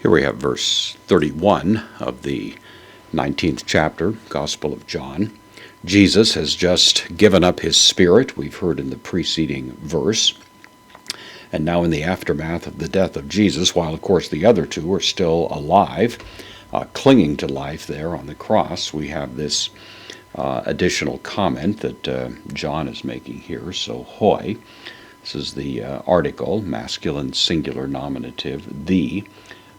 Here we have verse 31 of the 19th chapter, Gospel of John. Jesus has just given up his spirit, we've heard in the preceding verse. And now in the aftermath of the death of Jesus, while of course the other two are still alive, clinging to life there on the cross, we have this additional comment that John is making here. So hoi, this is the article, masculine singular nominative, the,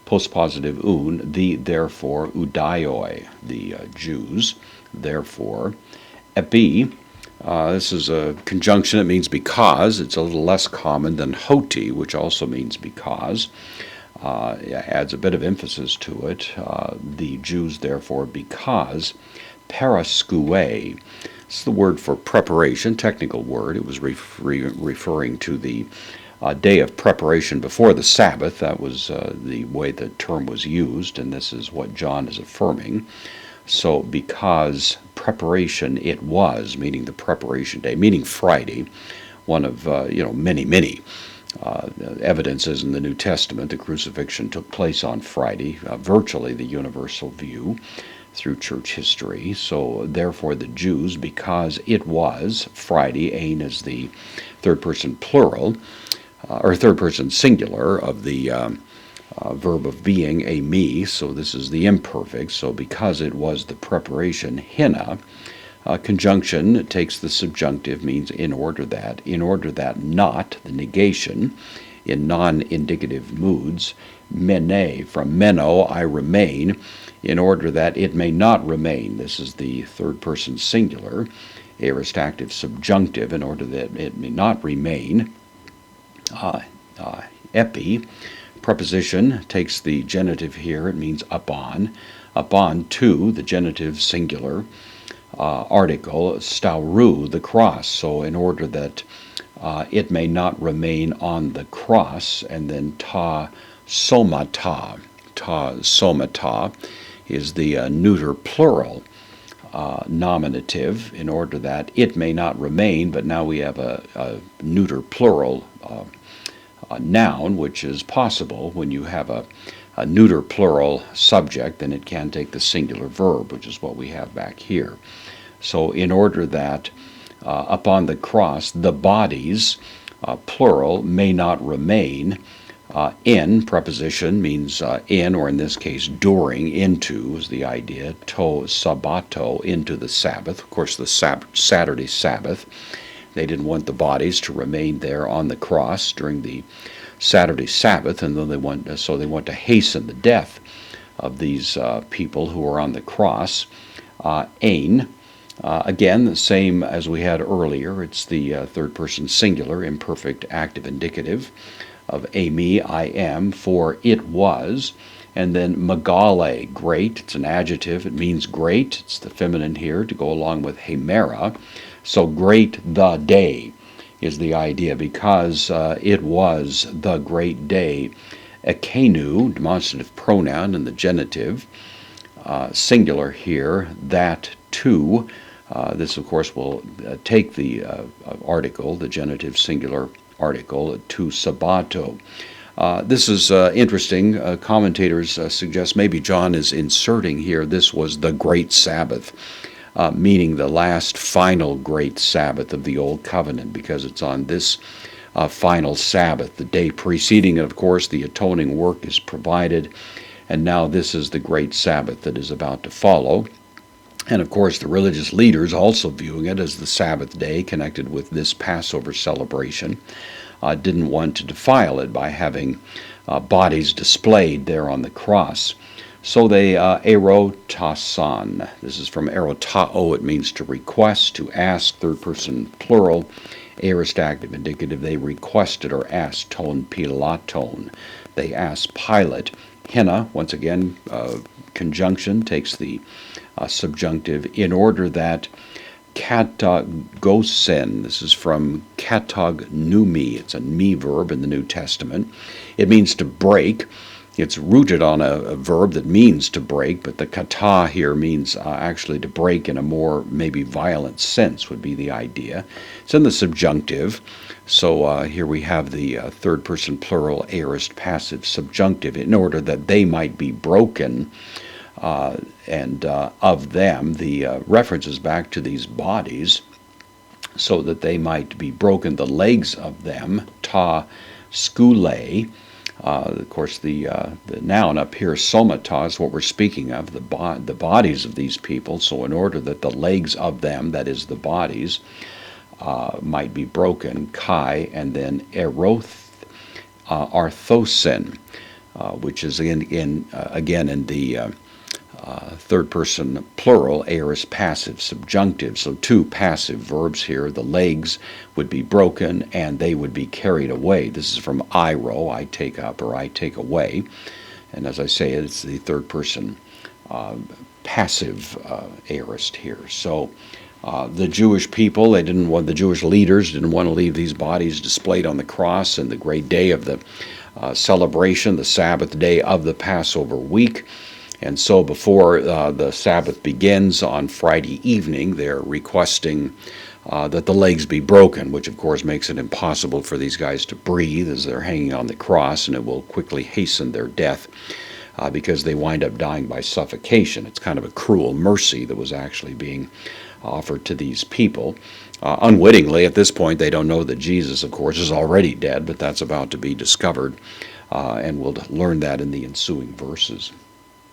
postpositive un, the therefore, udaioi, the Jews, therefore. Epi, this is a conjunction that means because. It's a little less common than hoti, which also means because. Adds a bit of emphasis to it. The Jews, therefore, because. Paraskue, it's the word for preparation, technical word. It was referring to the day of preparation before the Sabbath. That was the way the term was used, and this is what John is affirming. So because preparation it was, meaning the preparation day, meaning Friday, one of many evidences in the New Testament. The crucifixion took place on Friday, virtually the universal view through church history. So therefore the Jews, because it was Friday, ein is the third person plural, or third person singular of the verb of being, a me, so this is the imperfect. So because it was the preparation, hina, conjunction takes the subjunctive, means in order that not, the negation, in non-indicative moods, mene, from meno, I remain, in order that it may not remain. This is the third person singular, aorist active subjunctive, in order that it may not remain. Epi, preposition takes the genitive here, it means upon. Upon, to, the genitive singular, article, stauru, the cross. So in order that it may not remain on the cross, and then ta somata. Ta somata is the neuter plural nominative, in order that it may not remain, but now we have a neuter plural noun, which is possible when you have a neuter plural subject, then it can take the singular verb, which is what we have back here. So in order that upon the cross the bodies, plural, may not remain, in, preposition means in, or in this case during, into is the idea, to sabbato, into the Sabbath. Of course the Saturday Sabbath. They didn't want the bodies to remain there on the cross during the Saturday Sabbath, and then they want to hasten the death of these people who are on the cross. Ein, again, the same as we had earlier. It's the third person singular, imperfect active indicative of ami, I am, for it was. And then megale, great. It's an adjective. It means great. It's the feminine here to go along with hemera. So great the day is the idea, because it was the great day. Ekenu, demonstrative pronoun in the genitive, singular here, that too. This, of course, will take the article, the genitive singular article, to sabbato. This is interesting. Commentators suggest maybe John is inserting here, this was the great Sabbath, meaning the last final great Sabbath of the Old Covenant, because it's on this final Sabbath, the day preceding it, of course, the atoning work is provided, and now this is the great Sabbath that is about to follow. And of course the religious leaders also viewing it as the Sabbath day connected with this Passover celebration, didn't want to defile it by having bodies displayed there on the cross. So they erotasan, this is from erotao, it means to request, to ask, third person plural, aorist active indicative, they requested or asked, ton pilaton, they asked Pilate. Hina, once again, conjunction takes the subjunctive, in order that katagosen, this is from katagnumi, it's a me verb in the New Testament. It means to break. It's rooted on a verb that means to break, but the kata here means actually to break in a more maybe violent sense would be the idea. It's in the subjunctive. So here we have the third person plural aorist passive subjunctive in order that they might be broken. And of them, the references back to these bodies, so that they might be broken, the legs of them, ta skule. Of course, the noun up here, somata, is what we're speaking of, the bodies of these people. So in order that the legs of them, that is the bodies, might be broken, kai, and then eroth, arthosin, which is again in the third person plural, aorist passive subjunctive. So two passive verbs here. The legs would be broken and they would be carried away. This is from iro, I take up or I take away. And as I say, it's the third person passive aorist here. So the Jewish people, the Jewish leaders didn't want to leave these bodies displayed on the cross in the great day of the celebration, the Sabbath day of the Passover week. And so before the Sabbath begins on Friday evening, they're requesting that the legs be broken, which of course makes it impossible for these guys to breathe as they're hanging on the cross, and it will quickly hasten their death because they wind up dying by suffocation. It's kind of a cruel mercy that was actually being offered to these people. Unwittingly, at this point, they don't know that Jesus, of course, is already dead, but that's about to be discovered, and we'll learn that in the ensuing verses.